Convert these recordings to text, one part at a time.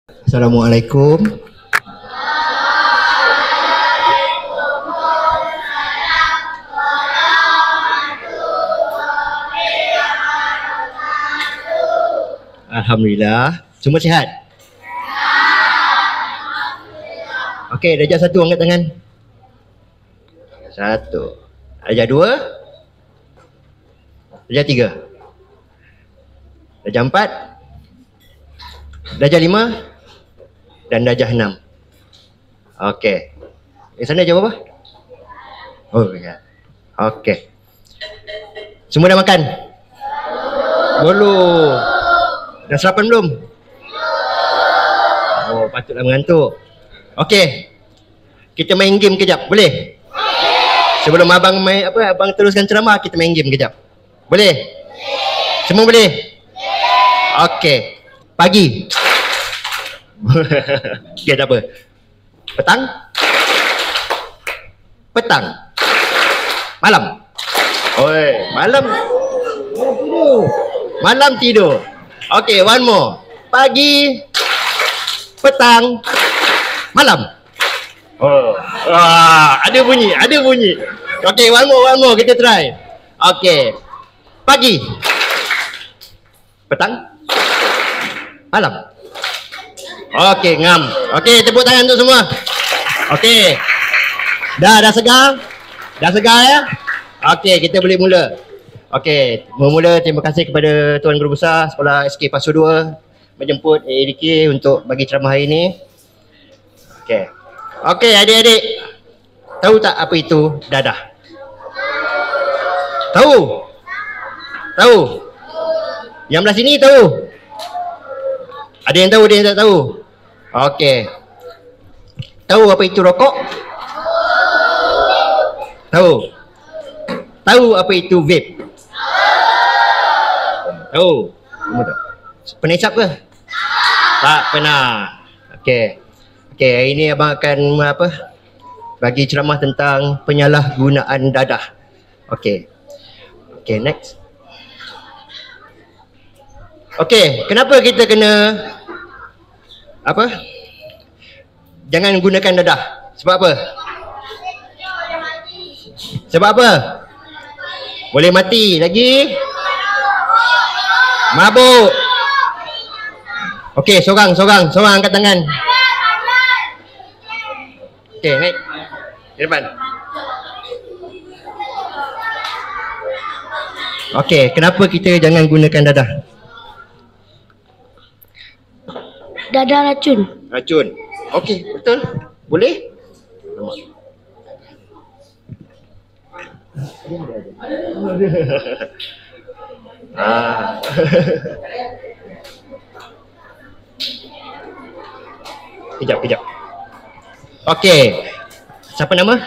Assalamualaikum. Alhamdulillah. Semua sihat? Okey, darjah 1 angkat tangan. 1. Darjah 2. Darjah 3. Darjah 4. Darjah 5. Dan darjah 6. Okey. Di sana jawab apa? Oh, ya. Okey. Semua dah makan? Belum. Dah sarapan belum? Oh, patutlah mengantuk. Okey. Kita main game kejap, boleh? Sebelum abang main abang teruskan ceramah, kita main game kejap. Boleh? Semua boleh? Okey. Pagi. Okey, tak apa. Petang. Petang. Malam. Oi, malam. Malam tidur. Okey, one more. Pagi. Petang. Malam. Oh. Ada bunyi, ada bunyi. Okey, one more, kita try. Okey. Pagi. Petang. Malam. Okey, ngam. Okey, tepuk tangan untuk semua. Okey. Dah segar? Dah segar ya? Okey, kita boleh mula. Okey, memula terima kasih kepada Tuan Guru Besar Sekolah SK Pasu 2 menjemput AADK untuk bagi ceramah hari ini. Okey. Okey, adik-adik. Tahu tak apa itu dadah? Tahu? Tahu? Yang belah sini tahu? Ada yang tahu, ada yang tak tahu? Okey. Tahu apa itu rokok? Tahu? Tahu apa itu vape? Tahu? Semua tahu. Pernah hisap ke? Tak pernah. Okey. Okey, hari ini abang akan bagi ceramah tentang penyalahgunaan dadah. Okey. Okey, next. Okey, kenapa kita kena jangan gunakan dadah? Sebab apa? Sebab apa? Boleh mati. Lagi? Mabuk. Okey, seorang angkat tangan. Okey, naik. Di depan. Okey, kenapa kita jangan gunakan dadah? Dadah racun. Racun. Okey, betul. Boleh? Kejap. Okey. Siapa nama?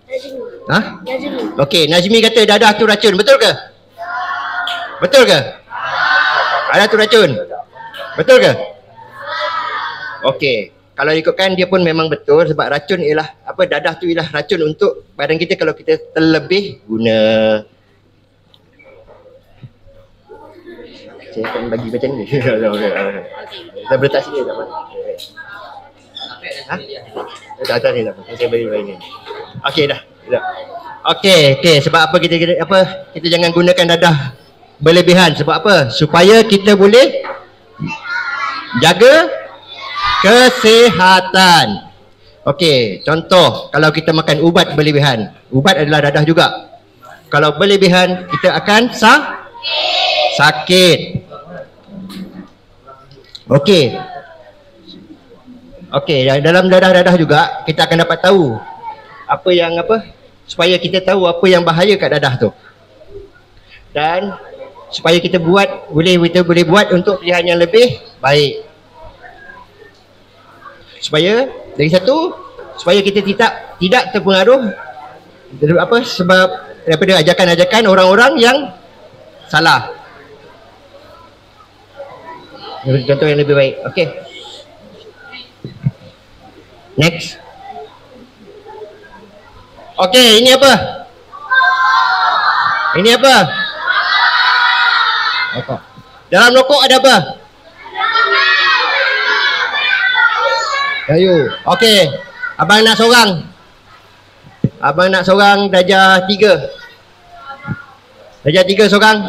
Nazmi. Ha? Nazmi. Okey, Nazmi kata dadah tu racun. Betul ke? Betul ke? Dadah tu racun. Betul ke? Okey. Kalau ikutkan dia pun memang betul sebab racun ialah dadah tu ialah racun untuk badan kita kalau kita terlebih guna. Saya akan bagi macam ni. Kita letak sini tak apa. Ha? Tak ni tak apa. Saya bagi ni. Okey dah. Okey, sebab apa kita jangan gunakan dadah berlebihan. Sebab apa? Supaya kita boleh jaga kesihatan. Okey, contoh kalau kita makan ubat berlebihan. Ubat adalah dadah juga. Kalau berlebihan kita akan sakit. Okey. Okey, dalam dadah-dadah juga kita akan dapat tahu supaya kita tahu apa yang bahaya kat dadah tu. Dan supaya kita boleh buat untuk pilihan yang lebih baik. Supaya kita tidak terpengaruh sebab daripada ajakan-ajakan orang-orang yang salah. Contoh yang lebih baik. Okey. Next. Okey, ini apa? Ini apa? Rokok. Dalam rokok ada apa? Kayu. Okey. Abang nak seorang. Abang nak seorang darjah 3. Darjah 3 seorang.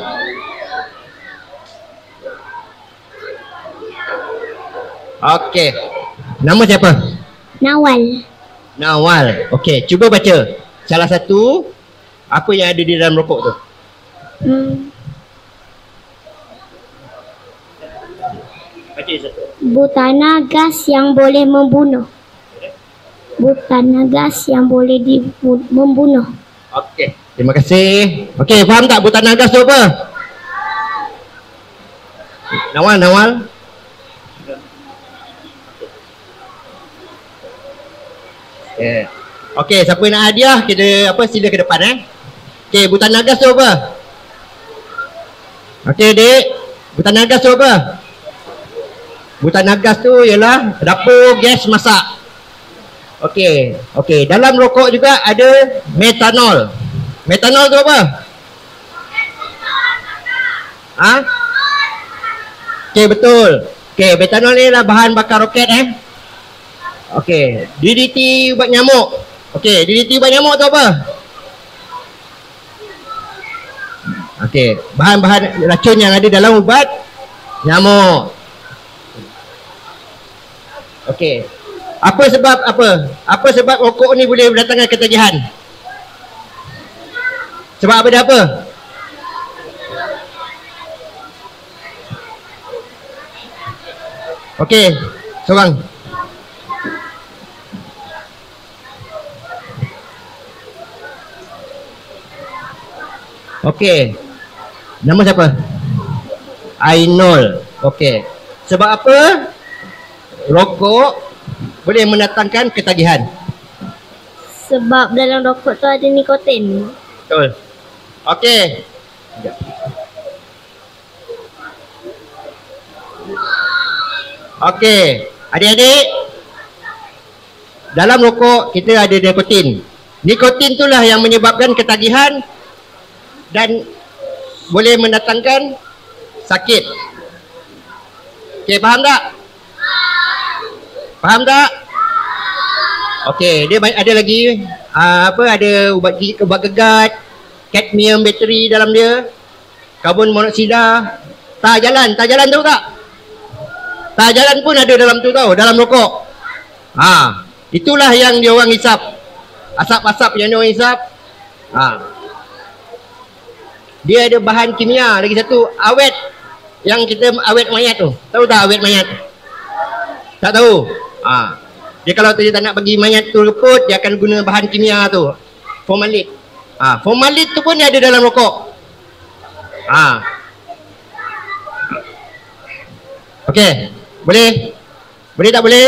Okey. Nama siapa? Nawal. Nawal. Okey, cuba baca salah satu apa yang ada di dalam rokok tu. Baca satu. Butana gas yang boleh membunuh. Butana gas yang boleh membunuh. Okey, terima kasih. Okey, faham tak butana gas tu apa? Nawal. Yeah. Okey, siapa nak hadiah kita sila ke depan Okey, butana gas tu apa? Okey, Dik. Butana gas tu apa? Butana gas tu ialah dapur gas masak. Okey, dalam rokok juga ada metanol. Metanol tu apa? Okey, betul. Okey, metanol ni adalah bahan bakar roket Okey, DDT ubat nyamuk. Okey, DDT ubat nyamuk tu apa? Okey, bahan-bahan racun yang ada dalam ubat nyamuk. Okey. Apa sebab Apa sebab rokok ni boleh mendatangkan ketagihan? Sebab apa dia apa? Okey, seorang. Okey. Nama siapa? Ainul. Okey. Sebab apa rokok boleh mendatangkan ketagihan? Sebab dalam rokok tu ada nikotin. Betul. Okey. Okey. Adik-adik, dalam rokok kita ada nikotin. Nikotin itulah yang menyebabkan ketagihan dan boleh mendatangkan sakit. Okey, faham tak? Faham tak? Okey, dia ada lagi ada ubat gigi, ubat gegat, kadmium bateri dalam dia, karbon monoksida, tar jalan tahu tak? Tar jalan pun ada dalam tu tahu, dalam rokok. Itulah yang dia orang hisap. Asap-asap yang dia orang hisap. Dia ada bahan kimia lagi satu, awet yang kita awet mayat tu. Tahu tak awet mayat? Tak tahu. Dia kalau dia tak nak bagi mayat tu leput, dia akan guna bahan kimia tu, formalin. Formalin tu pun ada dalam rokok. Okey, boleh? Boleh tak boleh?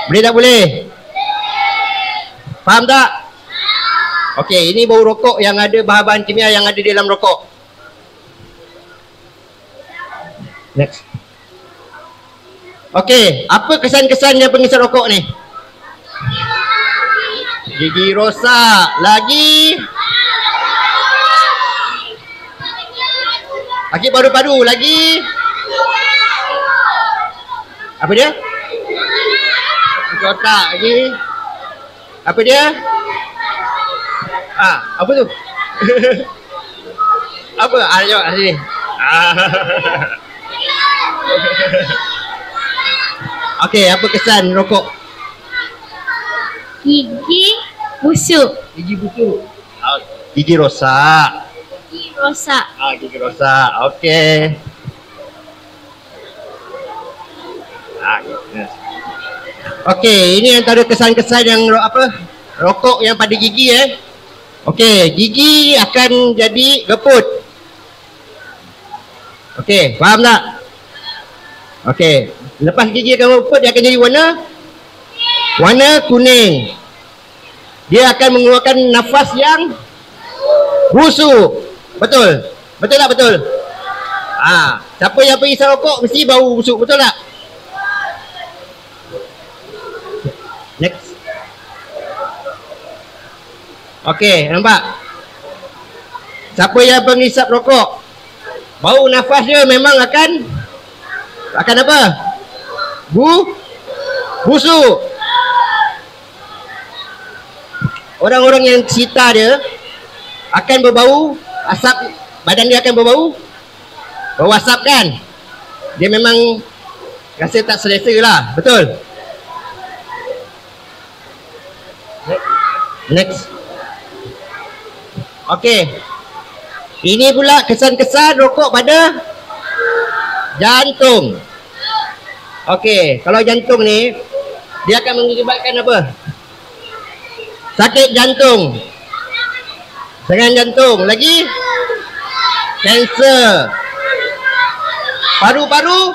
Boleh tak boleh? Faham tak? Okey, ini bau rokok yang ada bahan-bahan kimia yang ada di dalam rokok. Next. Okey, apa kesan-kesannya pengisap rokok ni? Gigi rosak. Lagi? Sakit paru-paru. Lagi? Apa dia? Sakit otak. Lagi? Apa dia? Apa tu? Apa? Jawab sini. Okey, apa kesan rokok? Gigi busuk. Gigi busuk. Gigi rosak. Gigi rosak. Gigi rosak. Okey. Okey, ini antara kesan-kesan yang rokok yang pada gigi Okey, gigi akan jadi geput. Okey, faham tak? Okey, lepas gigi akan geput, dia akan jadi warna kuning. Dia akan mengeluarkan nafas yang busuk. Betul? Betul tak betul? Siapa yang pergi isap rokok mesti bau busuk, betul tak? Next. Okey, nampak? Siapa yang pengisap rokok, bau nafas dia memang akan apa? Busuk. Orang-orang yang cerita dia akan berbau, asap, badan dia akan berbau. Bau asap kan? Dia memang rasa tak selesa lah. Betul? Next. Okey. Ini pula kesan-kesan rokok pada jantung. Okey, kalau jantung ni dia akan mengakibatkan apa? Sakit jantung. Serangan jantung. Lagi kanser. Paru-paru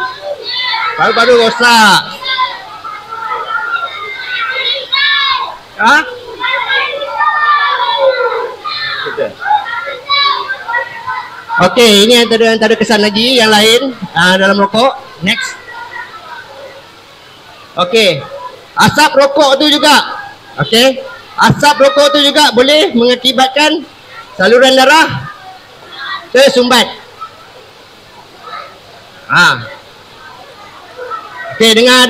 rosak. Ha? Okey, ini antara kesan lagi yang lain dalam rokok. Next. Okey. Asap rokok tu juga. Okey. Asap rokok tu juga boleh mengakibatkan saluran darah tersumbat. Okey, dengar.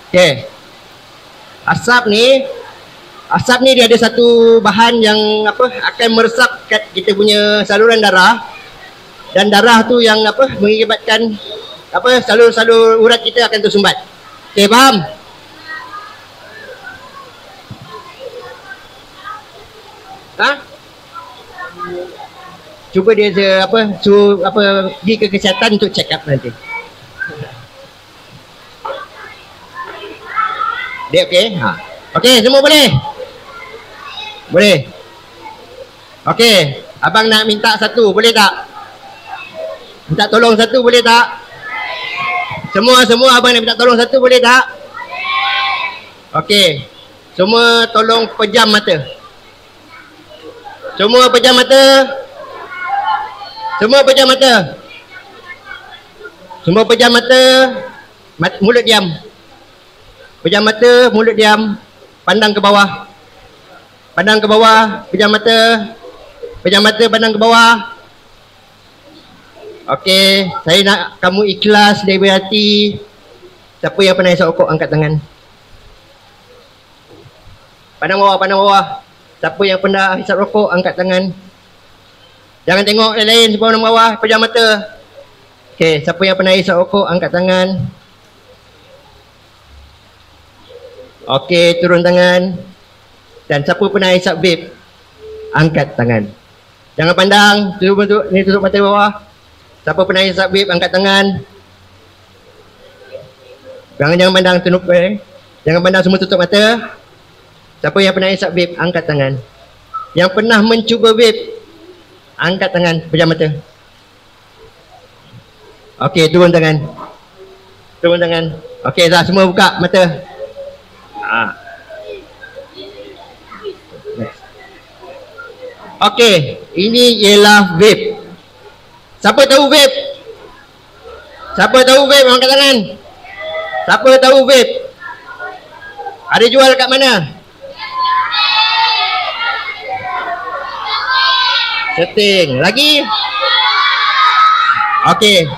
Okey. Asap ni dia ada satu bahan yang akan meresap kat kita punya saluran darah, dan darah tu yang mengakibatkan salur-salur urat kita akan tersumbat. Okey, faham? Ha? Cuba dia pergi ke kesihatan untuk check up nanti. Dia okey? Okey, semua boleh? Boleh. Okey, abang nak minta satu, boleh tak? Minta tolong satu, boleh tak? Semua abang nak minta tolong satu, boleh tak? Okey. Semua tolong pejam mata. Semua pejam mata. Mulut diam. Pejam mata, mulut diam. Pandang ke bawah. Pejam mata, pandang ke bawah. Okey, saya nak kamu ikhlas dari hati. Siapa yang pernah hisap rokok, angkat tangan. Pandang bawah. Siapa yang pernah hisap rokok, angkat tangan. Jangan tengok yang lain, semua pandang bawah, pejam mata. Okey, siapa yang pernah hisap rokok, angkat tangan. Okey, turun tangan. Dan siapa pernah hisap vape, angkat tangan. Jangan pandang, tutup mata bawah. Siapa pernah hisap vape, angkat tangan. Jangan pandang, jangan pandang, semua tutup mata. Siapa yang pernah hisap vape, angkat tangan. Yang pernah mencuba vape, angkat tangan, pejam mata. Okey, turun tangan. Okey, dah semua buka mata. Okey, ini ialah vape. Siapa tahu vape? Angkat tangan. Siapa tahu vape? Ada jual kat mana? Setting. Lagi? Okey.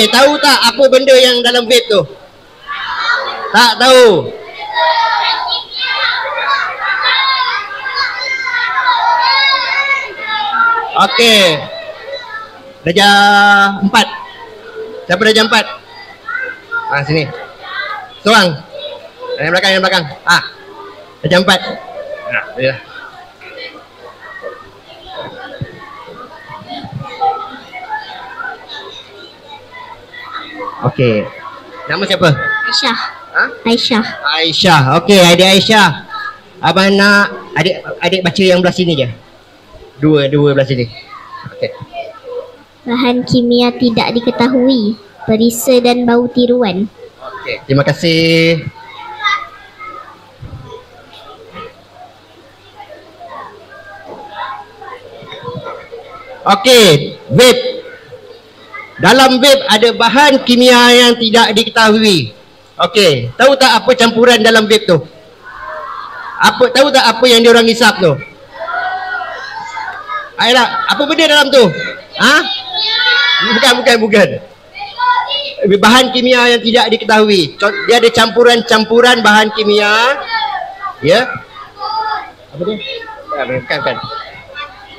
Tahu tak apa benda yang dalam vape tu? Tak tahu. Okey. Darjah 4. Siapa darjah 4? Sini. Seorang. Yang belakang. Darjah 4. Boleh lah. Okey. Nama siapa? Aisyah. Aisyah. Okey, adik Aisyah. Abang nak adik baca yang belah sini je. Dua belah sini. Okey. Bahan kimia tidak diketahui, perisa dan bau tiruan. Okey, terima kasih. Okey, vape. Dalam vape ada bahan kimia yang tidak diketahui. Okey, tahu tak apa campuran dalam vape tu? Tahu tak apa yang diorang hisap tu? Ayolah, apa benda dalam tu? Bukan. Bahan kimia yang tidak diketahui. Dia ada campuran bahan kimia. Ya. Apa dia? Bukan.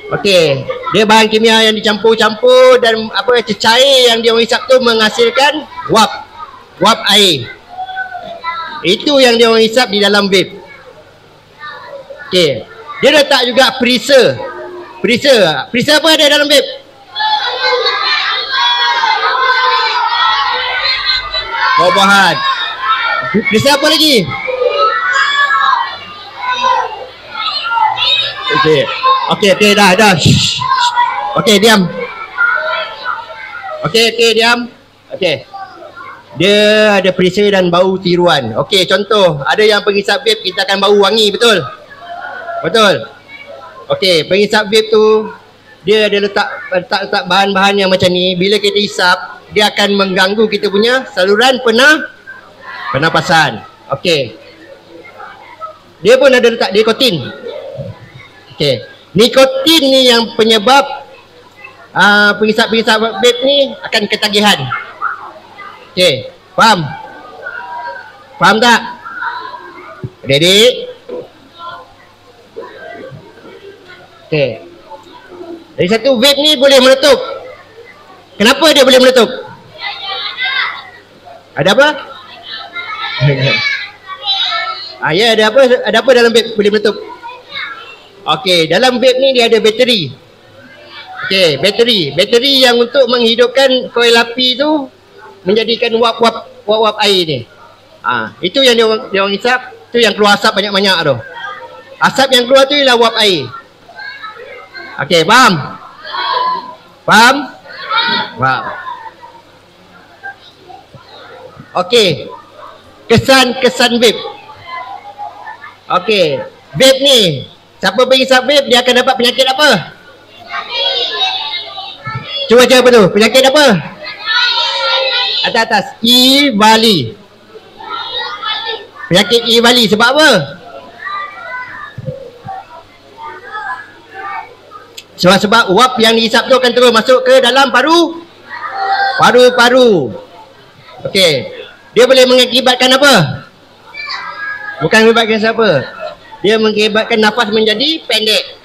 Okey, dia bahan kimia yang dicampur-campur dan cecair yang dia hisap tu menghasilkan wap air. Itu yang dia hisap di dalam vape. Okey. Dia letak juga freezer. Freezer apa ada dalam vape? Buah-buahan. Freezer apa lagi? Okey, dah. Shh. Okey, diam. Okey, diam. Okey. Dia ada freezer dan bau tiruan. Okey, contoh, ada yang penghisap vape kita akan bau wangi, betul? Betul. Okey, penghisap vape tu dia ada letak bahan-bahan yang macam ni. Bila kita hisap, dia akan mengganggu kita punya saluran pernafasan. Okey. Dia pun ada letak nikotin. Okey. Nikotin ni yang penyebab penghisap vape ni akan ketagihan. Okey, faham? Faham tak? Adik-adik? Okey. Dari satu vape ni boleh meletup. Kenapa dia boleh meletup? Ada apa? Ya, ada apa dalam vape boleh meletup? Okey, dalam vape ni dia ada bateri. Okey, bateri yang untuk menghidupkan koil api tu menjadikan wap air ni. Itu yang dia orang hisap, tu yang keluar asap banyak-banyak tu. Asap yang keluar tu ialah wap air. Okey, faham? Faham? Okey. Kesan vape. Okey, vape ni siapa penghisap vape dia akan dapat penyakit apa? Cuba apa tu? Penyakit apa? Atas. E-Vali. Penyakit E-Vali sebab apa? Sebab wap yang dihisap tu akan terus masuk ke dalam paru-paru. Okey. Dia boleh mengakibatkan apa? Bukan mengakibatkan siapa? Dia mengakibatkan nafas menjadi pendek.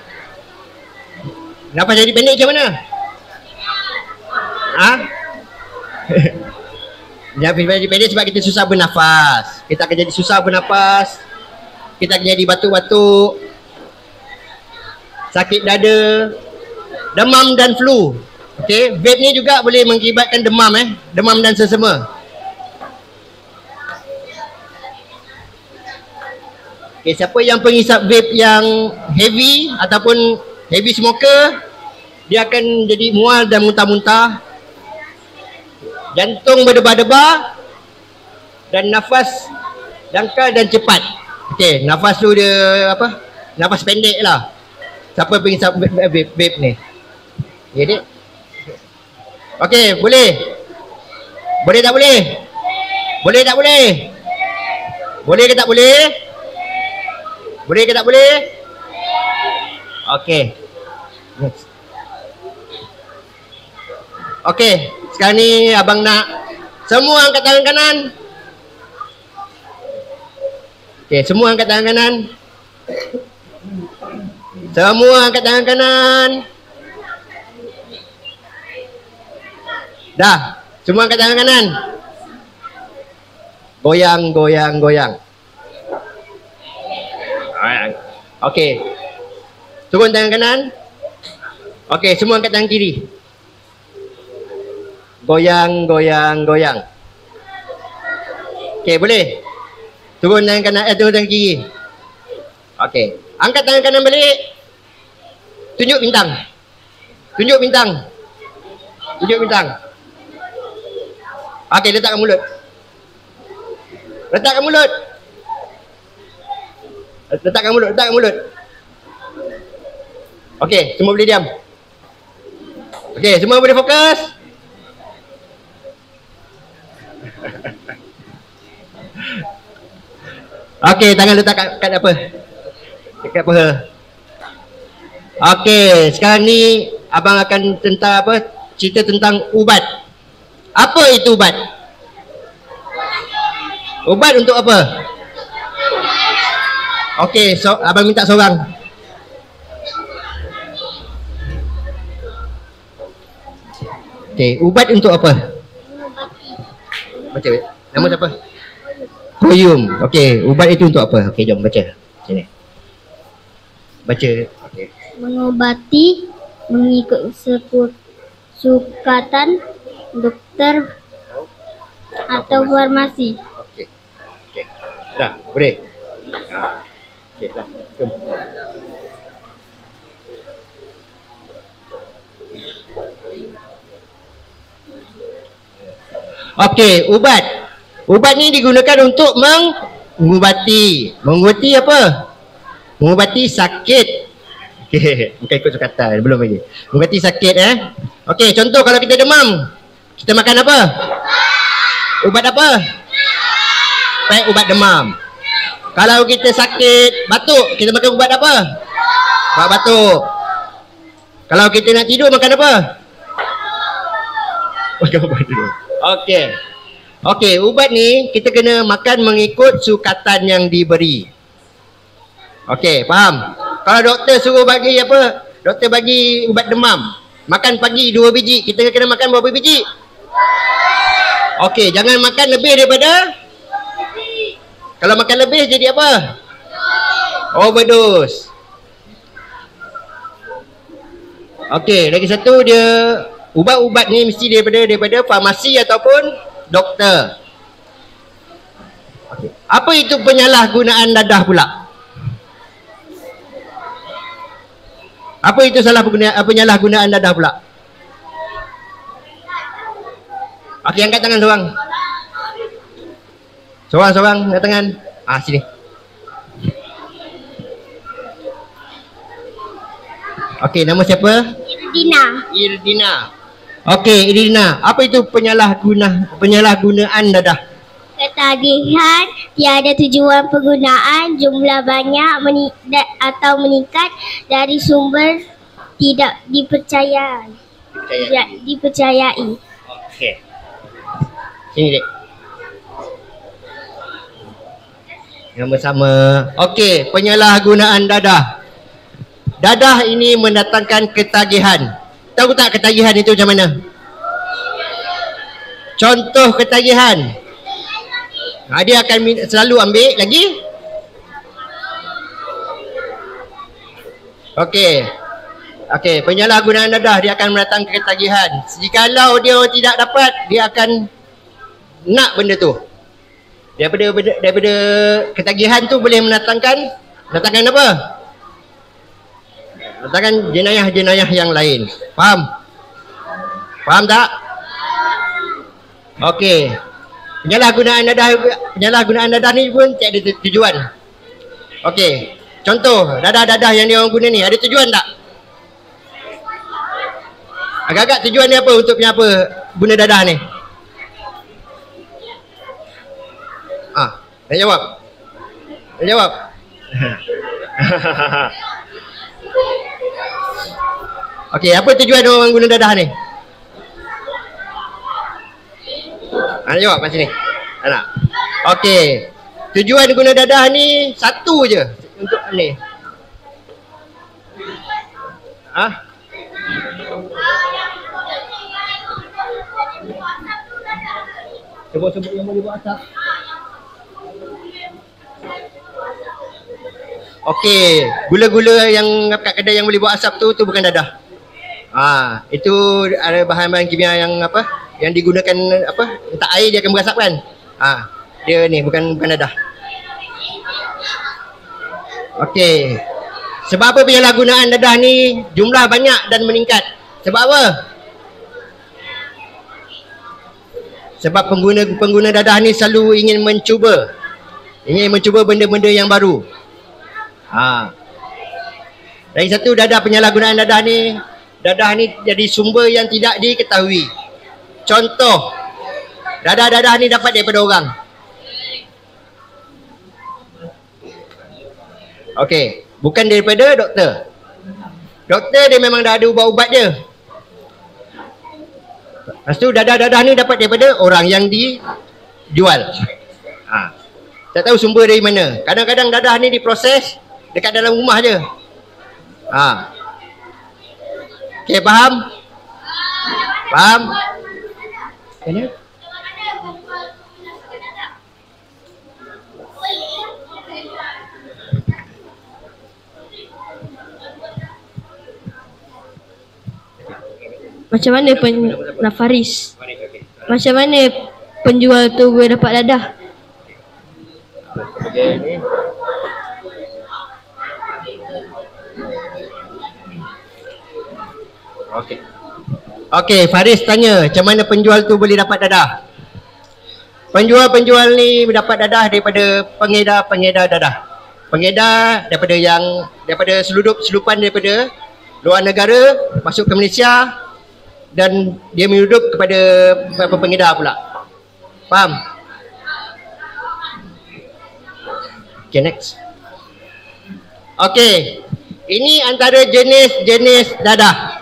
Nafas jadi pendek macam mana? Nafas jadi pendek sebab kita susah bernafas. Kita akan jadi susah bernafas. Kita akan jadi batuk-batuk, sakit dada, demam dan flu. Okey, vape ni juga boleh mengakibatkan demam dan sesama. Okay, siapa yang penghisap vape yang heavy ataupun heavy smoker, dia akan jadi mual dan muntah-muntah, jantung berdebar-debar dan nafas dangkal dan cepat. Okey, nafas tu dia nafas pendek lah. Siapa penghisap vape ni? Ya, Dek? Okey, boleh? Boleh tak boleh? Boleh tak boleh? Boleh ke tak boleh? Boleh ke tak boleh? Okey. Okey, sekarang ni abang nak semua angkat tangan kanan. Okey, semua angkat tangan kanan. Semua angkat tangan kanan. Dah, semua angkat tangan kanan. Goyang, goyang, goyang. Okey. Turun tangan kanan. Okey, semua angkat tangan kiri. Goyang, goyang, goyang. Okey, boleh? Turun tangan kanan, turun tangan kiri. Okey. Angkat tangan kanan balik. Tunjuk bintang. Tunjuk bintang. Tunjuk bintang. Okey, letakkan mulut. Letakkan mulut. Letakkan mulut, letakkan mulut. Okey, semua boleh diam. Okey, semua boleh fokus. Okey, tangan letak kat apa? Dekat paha. Okey, sekarang ni abang akan tentang cerita tentang ubat. Apa itu ubat? Ubat untuk apa? Okey, so abang minta seorang. Okey, ubat untuk apa? Baca. Nama siapa? Koyum. Okey, ubat itu untuk apa? Okey, jom baca. Sini. Baca. Okey. Mengobati mengikut sukatan dokter atau farmasi. Okey. Okey. Dah, boleh. Okey, dah. Jom. Okey, ubat. Ubat ni digunakan untuk mengubati. Mengubati apa? Mengubati sakit. Okey, bukan ikut sukatan, belum lagi. Mengubati sakit Okey, contoh kalau kita demam, kita makan apa? Ubat apa? Ubat demam. Kalau kita sakit batuk, kita makan ubat apa? Ubat batuk. Kalau kita nak tidur makan apa? Makan ubat tidur. Okey. Okey, ubat ni kita kena makan mengikut sukatan yang diberi. Okey, faham? Kalau doktor suruh bagi apa? Doktor bagi ubat demam. Makan pagi 2 biji, kita kena makan berapa biji? Okey, jangan makan lebih daripada. Kalau makan lebih jadi apa? Overdose. Okey, lagi satu dia ubat-ubat ni mesti daripada farmasi ataupun doktor. Okay. Apa itu penyalahgunaan dadah pula? Apa itu penyalahgunaan dadah pula? Okey, angkat tangan seorang. Seorang angkat tangan. Sini. Okey, nama siapa? Irdina. Okey, Irdina. Apa itu penyalahgunaan dadah? Ketagihan, tiada tujuan penggunaan, jumlah banyak atau meningkat dari sumber tidak dipercayai. Okey. Sini, Dek. Yang bersama. Okey, penyalahgunaan dadah. Dadah ini mendatangkan ketagihan. Tahu tak ketagihan itu macam mana? Contoh ketagihan. Dia akan selalu ambil lagi. Okey. Okey, penyalahgunaan dadah dia akan mendatangkan ketagihan. Jikalau dia tidak dapat, dia akan nak benda tu. Daripada ketagihan tu boleh mendatangkan apa? Mendatangkan jenayah-jenayah yang lain. Faham? Faham tak? Okey. Penyalahgunaan dadah ni pun tak ada tujuan. Okey. Contoh, dadah-dadah yang dia orang guna ni ada tujuan tak? Agak-agak tujuan dia apa untuk apa guna dadah ni? Dah jawab? Dah jawab? Okey, apa tujuan orang guna dadah ni? Jawab kat sini. Nak? Okey. Tujuan guna dadah ni satu je untuk ni. Sebut-sebut yang boleh buat asap. Okey, gula-gula yang kat kedai yang boleh buat asap tu bukan dadah. Itu ada bahan-bahan kimia yang apa? Yang digunakan apa? Letak air dia akan berasap kan? Dia ni bukan dadah. Okey. Sebab apa penyalahgunaan dadah ni jumlah banyak dan meningkat? Sebab apa? Sebab pengguna dadah ni selalu ingin mencuba benda-benda yang baru. Lagi satu penyalahgunaan dadah ni jadi sumber yang tidak diketahui. Contoh, dadah-dadah ni dapat daripada orang. Okey, bukan daripada doktor. Doktor dia memang dah ada ubat-ubat dia. Lepas tu dadah-dadah ni dapat daripada orang yang dijual. Tak tahu sumber dari mana. Kadang-kadang dadah ni diproses dekat dalam rumah je. Okay, faham? Faham? Mana? Macam mana Faris? Macam mana penjual tu boleh dapat dadah? Okey, Faris tanya macam mana penjual tu boleh dapat dadah. Penjual-penjual ni mendapat dadah daripada pengedar-pengedar dadah. Pengedar daripada seludupan daripada luar negara masuk ke Malaysia dan dia menyudup kepada pengedar pula. Faham? Okay, next. Okay, ini antara jenis-jenis dadah.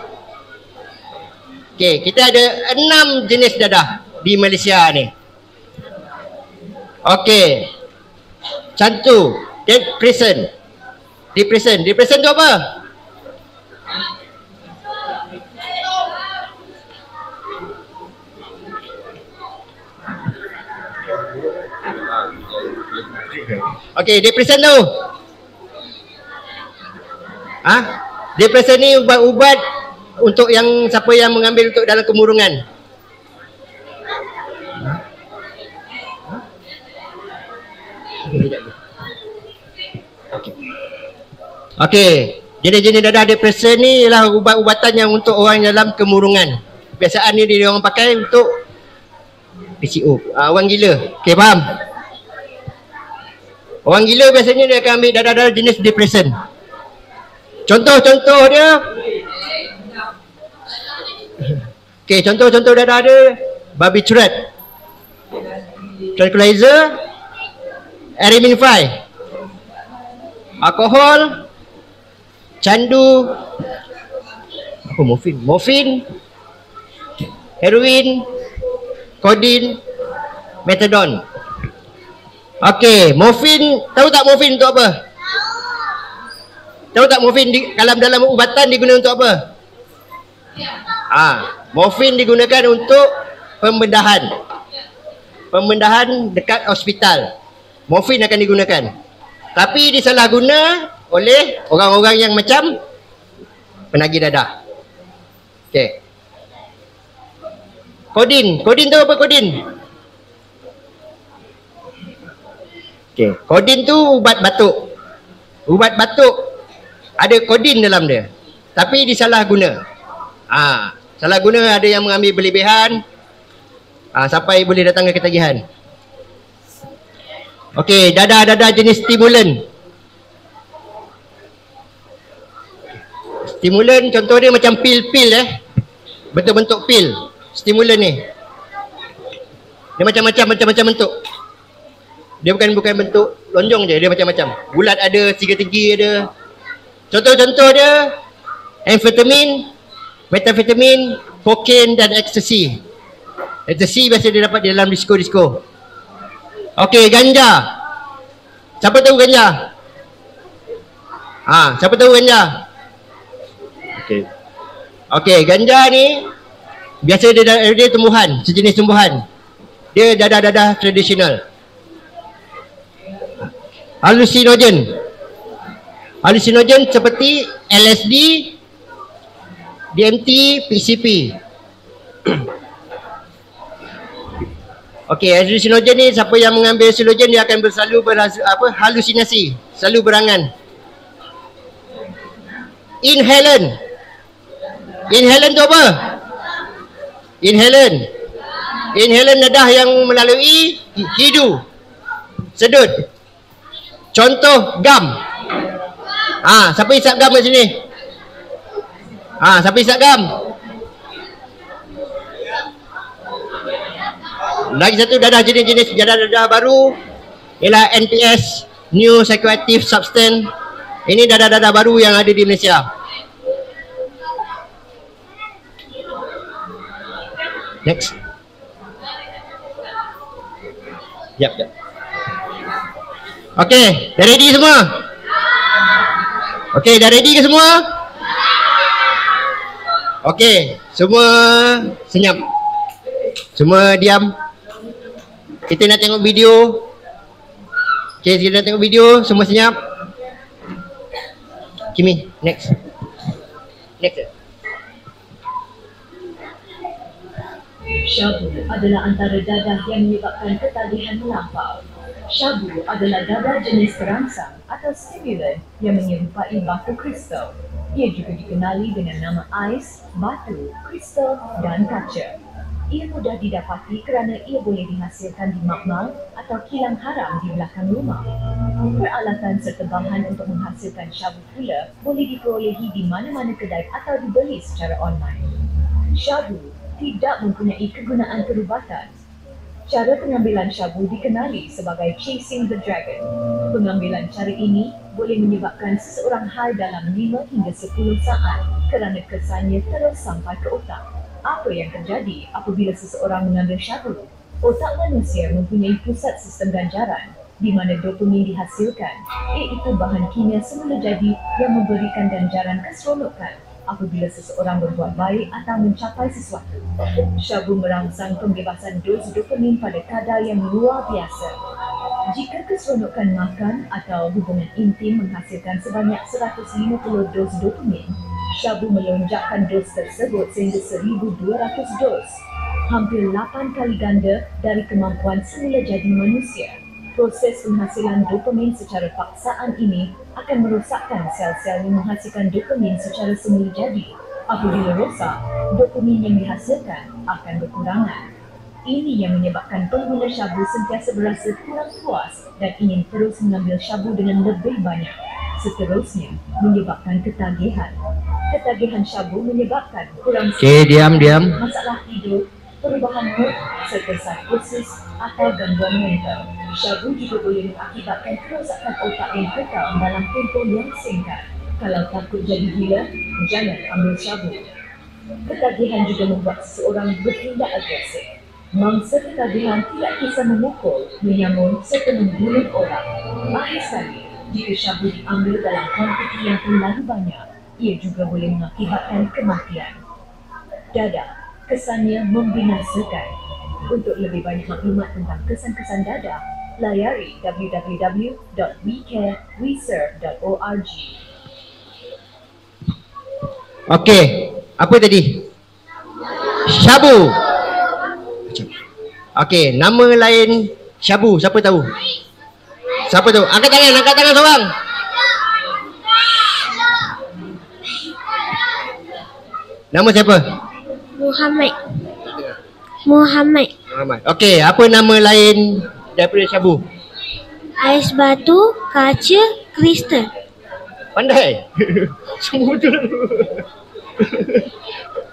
Okay, kita ada 6 jenis dadah di Malaysia ni. Okay, satu, depression. Depression tu apa? Okey, depression tu. Depression ni ubat-ubat untuk yang siapa yang mengambil untuk dalam kemurungan. Okey, jenis-jenis dadah depression ni ialah ubat-ubatan yang untuk orang dalam kemurungan. Biasaan ni dia orang pakai untuk PCO, orang gila. Okey, faham? Orang gila biasanya dia akan ambil dadah-dadah jenis depression. Contoh-contoh dia. Okey, contoh-contoh dadah dia barbiturate, tranquilizer, Artemisinin, alkohol, candu, apa morfin, heroin, kodin, methadone. Okey, morfin, tahu tak morfin untuk apa? Tahu tak morfin dalam ubatan digunakan untuk apa? Morfin digunakan untuk pembedahan. Pembedahan dekat hospital. Morfin akan digunakan. Tapi disalahguna oleh orang-orang yang macam penagih dadah. Okey. Kodin tu apa kodin? Okay. Kodin tu ubat batuk. Ubat batuk ada kodin dalam dia. Tapi disalah guna. Salah guna, ada yang mengambil berlebihan. Sampai boleh datang ke ketagihan. Okey, dadah-dadah jenis stimulan. Stimulan contoh dia macam pil-pil bentuk-bentuk pil. Stimulan ni. Dia macam-macam bentuk. Dia bukan bentuk lonjong je, dia macam-macam. Bulat ada, segitiga ada. Contoh-contoh dia amfetamin, metafetamin, kokain dan ecstasy. Ecstasy biasa dia dapat di dalam disko-disko. Okey, ganja. Siapa tahu ganja? Siapa tahu ganja? Okey, ganja ni biasa dia tumbuhan, sejenis tumbuhan. Dia dadah-dadah tradisional. Halusinogen seperti LSD, DMT, PCP. Okey, halusinogen ni siapa yang mengambil halusinogen dia akan selalu halusinasi, selalu berangan. Inhalant tu apa? Inhalant dadah yang melalui hidu, sedut. Contoh gam. Siapa isap gam kat sini? Siapa isap gam? Lagi satu dadah jenis-jenis dadah baru ialah NPS, New Psychoactive Substance. Ini dadah-dadah baru yang ada di Malaysia. Next. Jap. Okey, dah ready semua? Okey, dah ready ke semua? Okey, semua senyap. Semua diam. Kita nak tengok video. Okey, kita nak tengok video, semua senyap. Kimi, next. Next. Syabu adalah antara dadah yang menyebabkan ketagihan melampau. Syabu adalah dadah jenis terangsang atau stimulan yang menyerupai batu kristal. Ia juga dikenali dengan nama ais, batu, kristal dan kaca. Ia mudah didapati kerana ia boleh dihasilkan di makmal atau kilang haram di belakang rumah. Peralatan serta bahan untuk menghasilkan syabu pula boleh diperolehi di mana-mana kedai atau dibeli secara online. Syabu tidak mempunyai kegunaan perubatan. Cara pengambilan syabu dikenali sebagai chasing the dragon. Pengambilan cara ini boleh menyebabkan seseorang high dalam 5 hingga 10 saat kerana kesannya terus sampai ke otak. Apa yang terjadi apabila seseorang mengambil syabu? Otak manusia mempunyai pusat sistem ganjaran di mana dopamin dihasilkan, iaitu bahan kimia semula jadi yang memberikan ganjaran keseronokan apabila seseorang berbuat baik atau mencapai sesuatu. Syabu merangsang pembebasan dos dopamin pada kadar yang luar biasa. Jika keseronokan makan atau hubungan intim menghasilkan sebanyak 150 dos dopamin, syabu melonjakkan dos tersebut sehingga 1,200 dos. Hampir 8 kali ganda dari kemampuan semula jadi manusia. Proses penghasilan dopamin secara paksaan ini akan merosakkan sel-sel yang menghasilkan dopamin secara semula jadi. Apabila rosak, dopamin yang dihasilkan akan berkurangan. Ini yang menyebabkan pengguna syabu sentiasa berasa kurang puas dan ingin terus mengambil syabu dengan lebih banyak. Seterusnya, menyebabkan ketagihan. Ketagihan syabu menyebabkan kurang Diam. masalah tidur, perubahan mood serta psikosis atau gangguan mental. Syabu juga boleh mengakibatkan kerosakan otak yang kekal dalam tempoh yang singkat. Kalau takut jadi gila, jangan ambil syabu. Ketagihan juga membuat seseorang bertindak agresif. Mangsa ketagihan tidak kisah memukul, menyamun serta membunuh orang. Akhir sekali, jika syabu diambil dalam kuantiti yang terlalu banyak, ia juga boleh mengakibatkan kematian. Dadah, kesannya membinasakan. Untuk lebih banyak maklumat tentang kesan-kesan dadah, layari www.wecareweserve.org. Okey, apa tadi? Syabu. Okey, nama lain syabu, siapa tahu? Siapa tahu? Angkat tangan seorang. Nama siapa? Muhammad. Okey, apa nama lain daripada syabu? Ais batu, kaca, kristal. Pandai. Semua betul.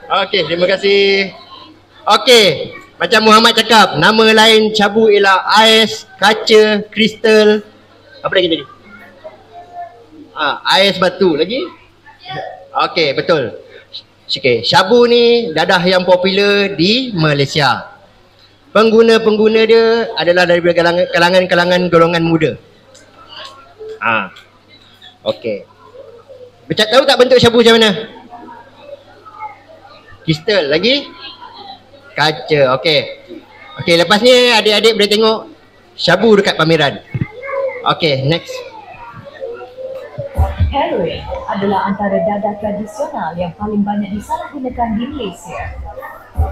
Okey, terima kasih. Okey, macam Muhammad cakap, nama lain syabu ialah ais, kaca, kristal. Apa lagi tadi? Ais batu lagi? Okey, betul. Okay, syabu ni dadah yang popular di Malaysia. Pengguna-pengguna dia adalah daripada kalangan golongan muda. Okey. Tahu tak bentuk syabu macam mana? Kristal lagi? Kaca. Okey. Okey, lepas ni adik-adik boleh tengok syabu dekat pameran. Okey, next. Heroin adalah antara dadah tradisional yang paling banyak disalahgunakan di Malaysia.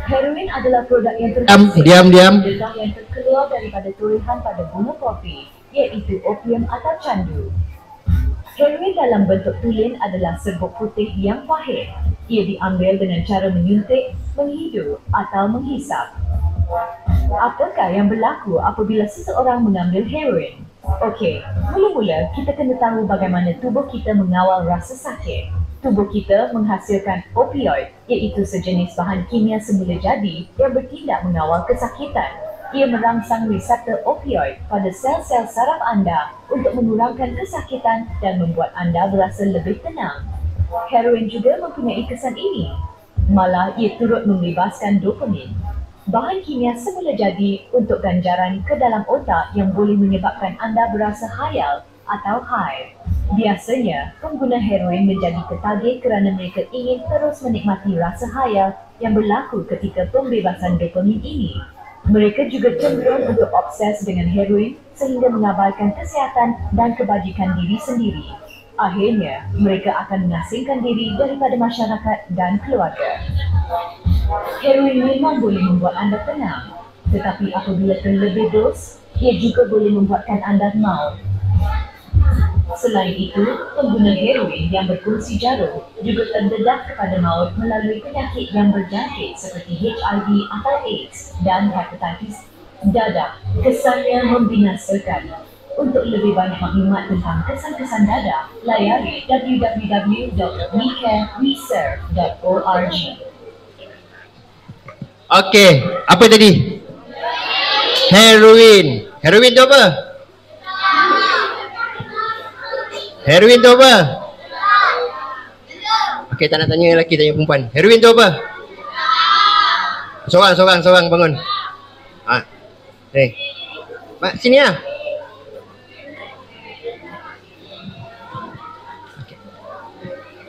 Heroin adalah produk yang Diam. dadah yang terkeluar daripada tulihan pada bunga kopi, iaitu opium atau candu. Heroin dalam bentuk tulen adalah serbuk putih yang pahit. Ia diambil dengan cara menyuntik, menghidu atau menghisap. Apakah yang berlaku apabila seseorang mengambil heroin? Okey, mula-mula kita kena tahu bagaimana tubuh kita mengawal rasa sakit. Tubuh kita menghasilkan opioid, iaitu sejenis bahan kimia semula jadi yang bertindak mengawal kesakitan. Ia merangsang reseptor opioid pada sel-sel saraf anda untuk mengurangkan kesakitan dan membuat anda berasa lebih tenang. Heroin juga mempunyai kesan ini. Malah ia turut membebaskan dopamin. Bahan kimia semula jadi untuk ganjaran ke dalam otak yang boleh menyebabkan anda berasa khayal atau high. Biasanya, pengguna heroin menjadi ketagih kerana mereka ingin terus menikmati rasa khayal yang berlaku ketika pembebasan dopamin ini. Mereka juga cenderung untuk obses dengan heroin sehingga mengabaikan kesihatan dan kebajikan diri sendiri. Akhirnya, mereka akan mengasingkan diri daripada masyarakat dan keluarga. Heroin memang boleh membuat anda tenang, tetapi apabila terlebih dos, ia juga boleh membuatkan anda maut. Selain itu, pengguna heroin yang berkongsi jarum juga terdedah kepada maut melalui penyakit yang berjangkit seperti HIV atau AIDS dan hepatitis dadah. Kesannya membinasakan. Untuk lebih banyak maklumat tentang kesan-kesan dadah, layari www.wecarereserve.org. Okey, apa tadi? Heroin. Heroin tu apa? Heroin tu apa? Okey, tak nak tanya lelaki, tanya perempuan. Heroin tu apa? Seorang bangun. Mak, sini lah.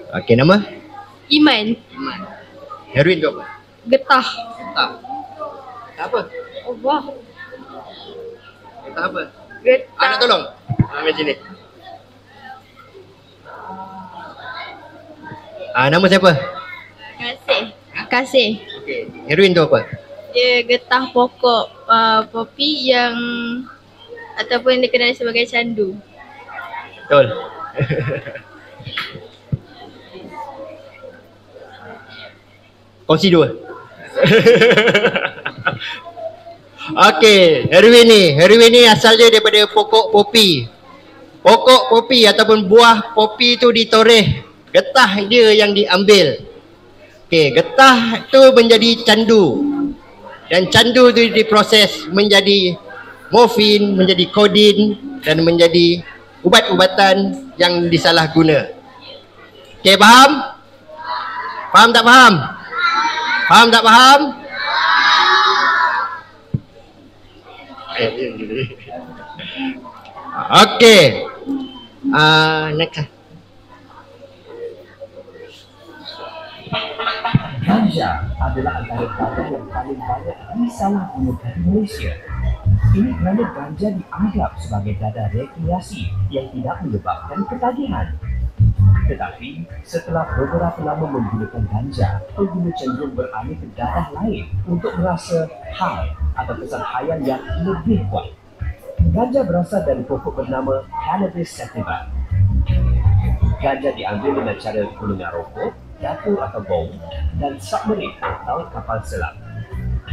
Okey, nama? Iman. Heroin tu apa? Getah. Tak apa? Allah. Tak apa? Getah. Nak tolong? Ambil sini. Nama siapa? Kasih. Okey. Heroin tu apa? Dia getah pokok popi yang ataupun dikenali sebagai candu. Betul. Kongsi dua. Okey, heroin ni asalnya daripada pokok popi. Pokok popi ataupun buah popi tu ditoreh, getah dia yang diambil. Okey, getah tu menjadi candu. Dan candu tu diproses menjadi morfin, menjadi kodin dan menjadi ubat-ubatan yang disalahguna. Okey, faham? Faham tak faham? Faham tak faham? Okey. Next. Ganja adalah antara barang yang paling banyak disalahgunakan di Malaysia. Ini kerana ganja dianggap sebagai dadah rekreasi yang tidak menyebabkan ketagihan. Tetapi, setelah beberapa lama menggunakan ganja, pengguna cenderung beralih ke dadah lain untuk merasa high atau kesan khayal yang lebih kuat. Ganja berasal dari pokok bernama Cannabis sativa. Ganja diambil dengan cara gulungan rokok, dapur atau bom, dan submarin atau kapal selam.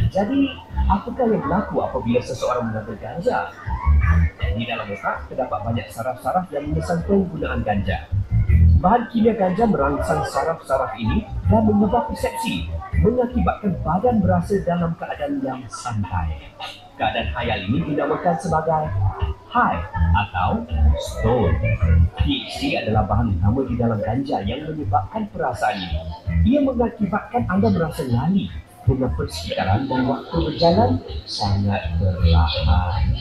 Jadi, apakah yang berlaku apabila seseorang mengambil ganja? Di dalam otak terdapat banyak saraf-saraf yang memesan penggunaan ganja. Bahan kimia ganja merangsang saraf-saraf ini dan mengubah persepsi, mengakibatkan badan berasa dalam keadaan yang santai. Keadaan khayal ini dinamakan sebagai high atau stone. THC adalah bahan utama di dalam ganja yang menyebabkan perasaan ini. Ia mengakibatkan anda merasa lali dengan persekitaran dan waktu berjalan sangat perlahan.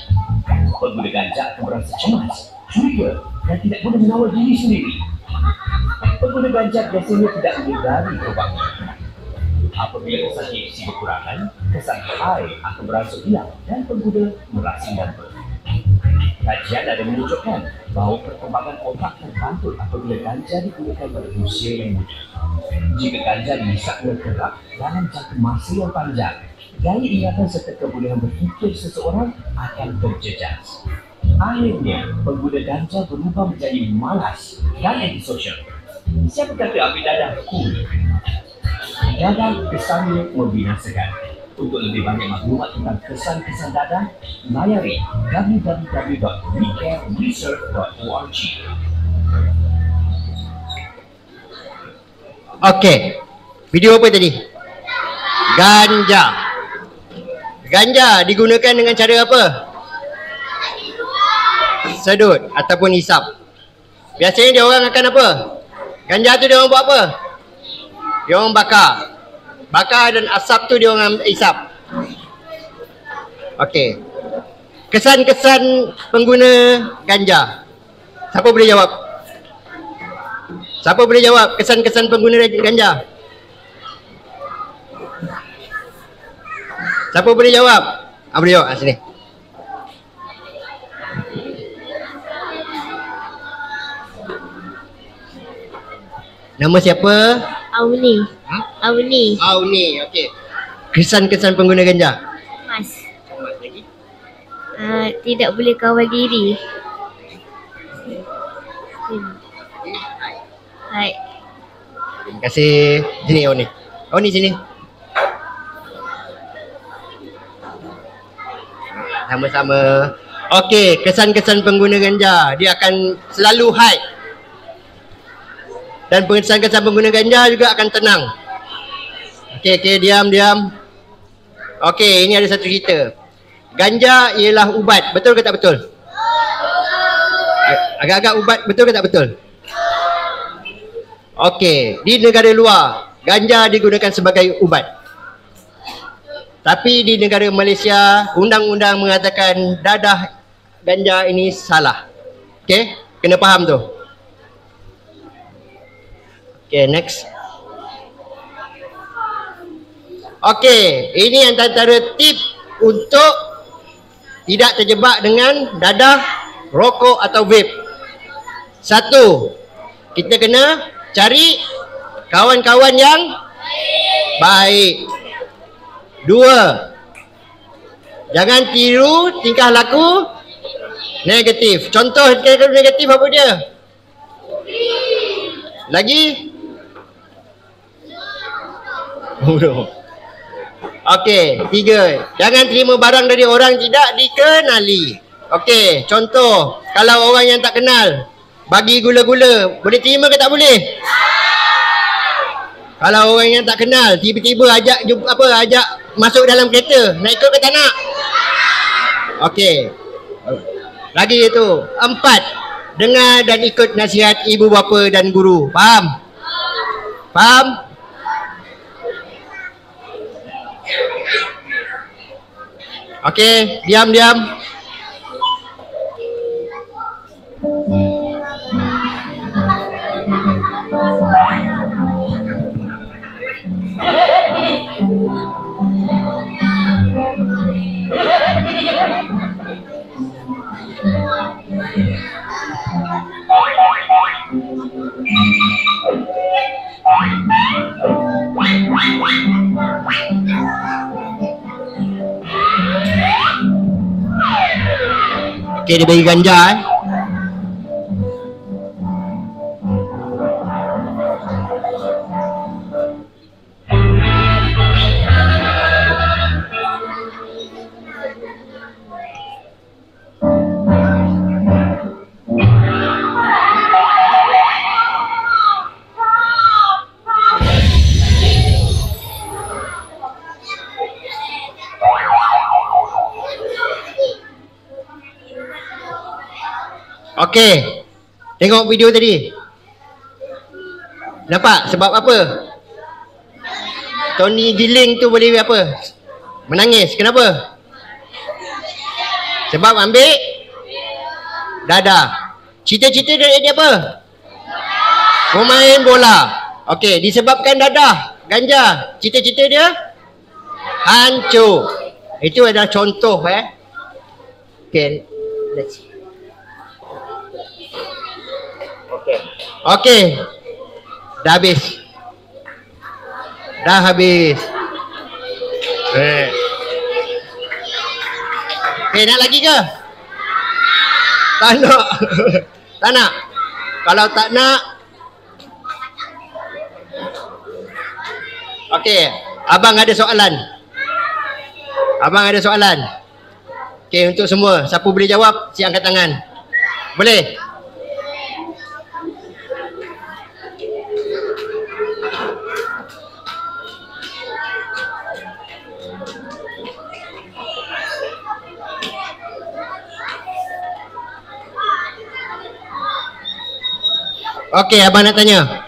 Pengguna ganja akan merasa cemas, curiga dan tidak boleh mengawal diri sendiri. Pengguna ganja biasanya tidak menyedari obatnya. Apabila kesan THC berkurangan, kesan high akan beransur hilang dan pengguna merasa dampa. Kajian ada menunjukkan bahawa perkembangan otak terbantul apabila ganja digunakan pada usia yang muda. Jika ganja dihisapnya kerap dalam jangka masa yang panjang, daya ingatan serta kebolehan berfikir seseorang akan terjejas. Akhirnya, pengguna ganja berubah menjadi malas dan antisosial. Siapa kata ambil dadah cool? Dadah kesannya membinasakan. Untuk lebih banyak maklumat tentang kesan-kesan dadah, layari www.wecarereserve.org. Okey. Video apa tadi? Ganja. Ganja digunakan dengan cara apa? Sedut ataupun hisap. Biasanya dia orang akan apa? Ganja tu dia orang buat apa? Dia orang bakar. Bakar dan asap tu dia orang hisap. Okey. Kesan-kesan pengguna ganja. Siapa boleh jawab? Siapa boleh jawab kesan-kesan pengguna ganja? Siapa boleh jawab? Boleh jawab sini. Nama siapa? Auni. Auni. Auni, okey. Kesan-kesan pengguna ganja. Mas. Tidak boleh kawal diri. Hai. Terima kasih. Sini Auni. Auni sini. Sama-sama. Okey, kesan-kesan pengguna ganja. Dia akan selalu high. Dan kesan-kesan pengguna ganja juga akan tenang. Okey, diam. Okey, ini ada satu cerita. Ganja ialah ubat. Betul ke tak betul? Agak-agak ubat. Betul ke tak betul? Okey, di negara luar, ganja digunakan sebagai ubat. Tapi di negara Malaysia, undang-undang mengatakan dadah ganja ini salah. Okey, kena faham tu. Okey, next. Okey, ini antara tip untuk tidak terjebak dengan dadah, rokok atau vape. Satu, kita kena cari kawan-kawan yang baik. Dua, jangan tiru tingkah laku negatif. Contoh tingkah laku negatif apa dia? Lagi? Okey, tiga, jangan terima barang dari orang tidak dikenali. Okey, contoh, kalau orang yang tak kenal bagi gula-gula, boleh terima ke tak boleh? Kalau orang yang tak kenal tiba-tiba ajak ajak masuk dalam kereta, nak ikut ke tak nak? Okey. Lagi itu, 4, dengar dan ikut nasihat ibu bapa dan guru. Faham? Faham? Okey, diam. Okey, dia bagi ganja Okey, tengok video tadi. Nampak sebab apa? Tony Giling tu boleh apa? Menangis. Kenapa? Sebab ambil dadah. Cita-cita dia apa? Pemain bola. Okey, disebabkan dadah ganja, cita-cita dia hancur. Itu adalah contoh Okey, let's see. Okey. Dah habis. Okey, nak lagi ke? Tak nak. Tak nak. Kalau tak nak, okey, abang ada soalan. Okey, untuk semua, siapa boleh jawab, siap angkat tangan. Boleh? Okey, abang nak tanya.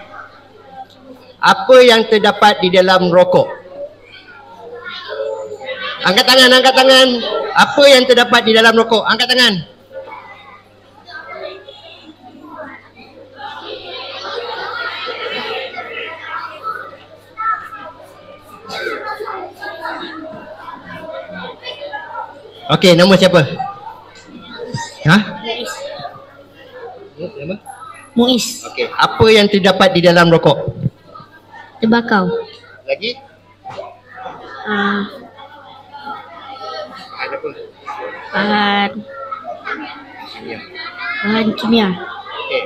Apa yang terdapat di dalam rokok? Angkat tangan. Apa yang terdapat di dalam rokok? Angkat tangan. Okey, nama siapa? Ha? Nama? Muiz. Okey, apa yang terdapat di dalam rokok? Tembakau. Lagi? Ada apa? Bahan kimia. Okey.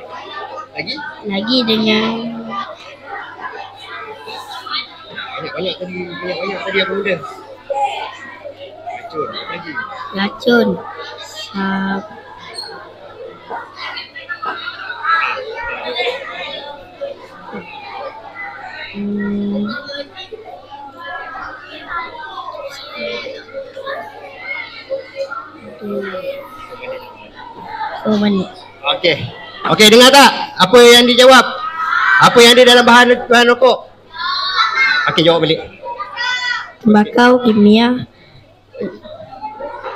Lagi? Lagi dengan Banyak tadi apa benda? Racun. Lagi? racun. Oh, mana? Okey. Okey, dengar tak? Apa yang dijawab? Apa yang ada dalam bahan rokok? Okey, jawab balik. Tembakau, kimia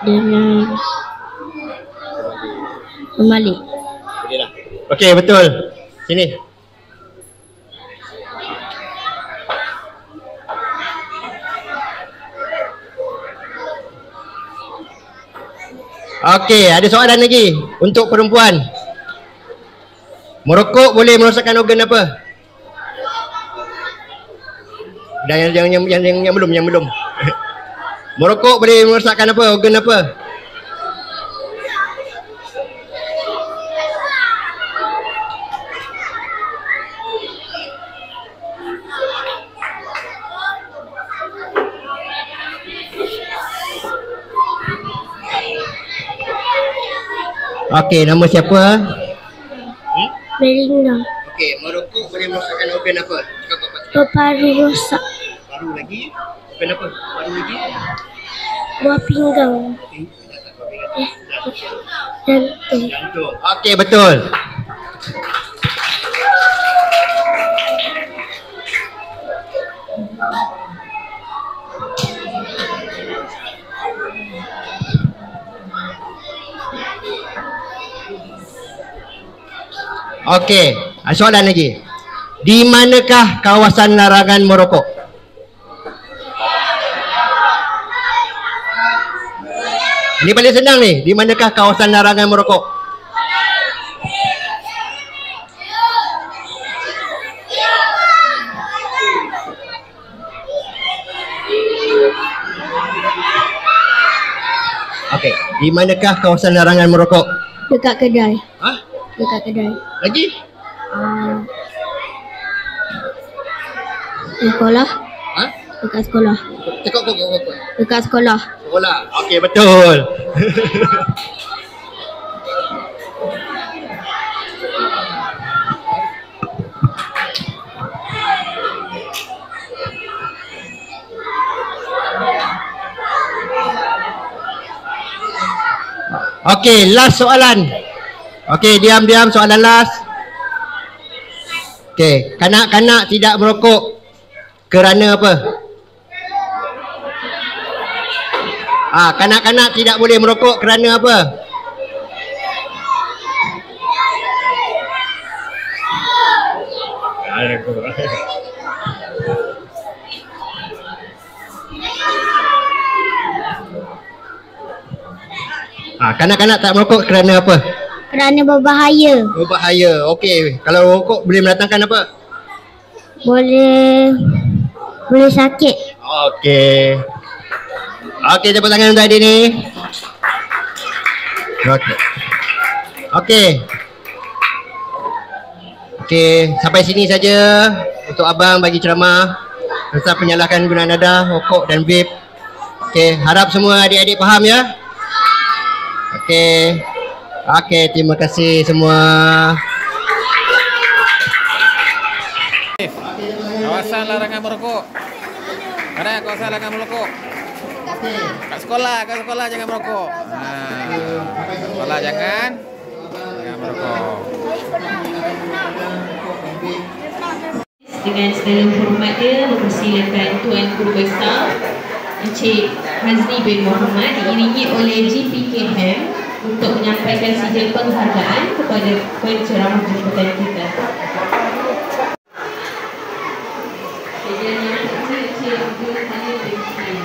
dengan pembalik. Boleh lah. Okey, betul. Sini. Okey, ada soalan lagi untuk perempuan. Merokok boleh merosakkan organ apa? Dan yang belum. Merokok boleh merosakkan apa? Organ apa? Okey, nama siapa? Belinda. Okey, merokok boleh merosakkan organ apa? Paru rosak. Paru lagi? Organ apa? Paru lagi? Buah pinggang. Jantung. Jantung. Okey, betul. Okey, soalan lagi. Di manakah kawasan larangan merokok? Ini paling senang ni. Di manakah kawasan larangan merokok? Okey, di manakah kawasan larangan merokok? Dekat kedai. Hah? Dekat kedai. Lagi? Sekolah. Ha? Dekat sekolah. Cakap kau. Dekat sekolah. Sekolah. Okey, betul. Okey, last soalan. Okey, diam soalan last. Okey, kanak-kanak tidak merokok kerana apa? Kanak-kanak tidak boleh merokok kerana apa? Kanak-kanak tak merokok kerana apa? Kerana berbahaya. Berbahaya. Okey, kalau rokok boleh mendatangkan apa? Boleh sakit. Okey. Okey, tepuk tangan untuk adik ni. Okey. Okey. Okey, sampai sini saja untuk abang bagi ceramah tentang penyalahan guna nada, rokok dan vape. Okey, harap semua adik-adik faham ya. Okey. Okey, terima kasih semua. Kawasan larangan merokok. Mana kawasan larangan merokok? Kat sekolah jangan merokok. Sekolah jangan merokok. Dengan segala hormat dia, mempersilakan Tuan Guru Besar Encik Hazli bin Muhammad diiringi oleh GPKM untuk menyampaikan sijil penghargaan kepada penceramah jemputan kita. Kejadian yang kecil-kecil Abdul Khalil bin Hussein.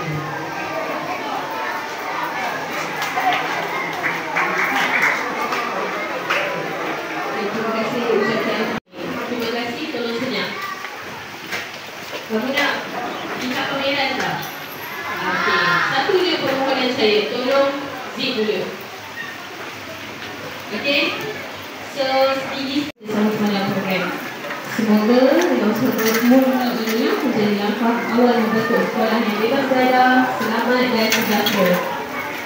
Terima kasih ucapkan. Terima kasih, tolong senyap. Kamu nak minta pameran tak? Okey, satu je permohonan saya, tolong zip dulu. Okey, so ini sama-sama dalam program. Semoga dengan usaha murni ini menjadi langkah awal membentuk sekolah yang bebas dadah, selamat dan sejahtera.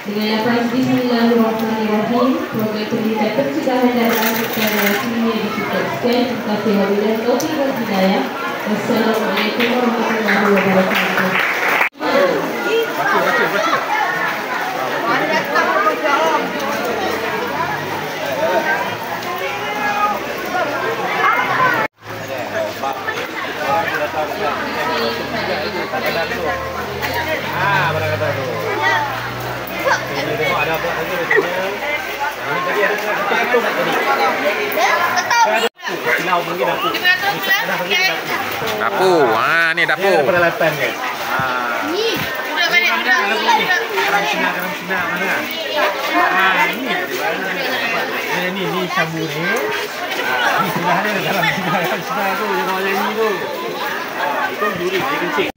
Dengan lafaz Bismillahirrahmanirrahim, program pendidikan pencegahan dadah secara rasminya ditutup. Sekian, terima kasih. Wabillahi taufiq wal hidayah. Wassalamualaikum warahmatullahi wabarakatuh. Berkata tu. Ini tengok ada apa lagi betulnya. Ini tadi ada ketuk tadi. Silau panggil dapur. Dapur. Ni dapur. Ini pada 8 guys. Ni. Duduk balik duduk. Karang sinar mana? Ni syabu ni. Ni sebelah dia dalam sinar tu. Jangan nyanyi tu. Itu juri dia kencing.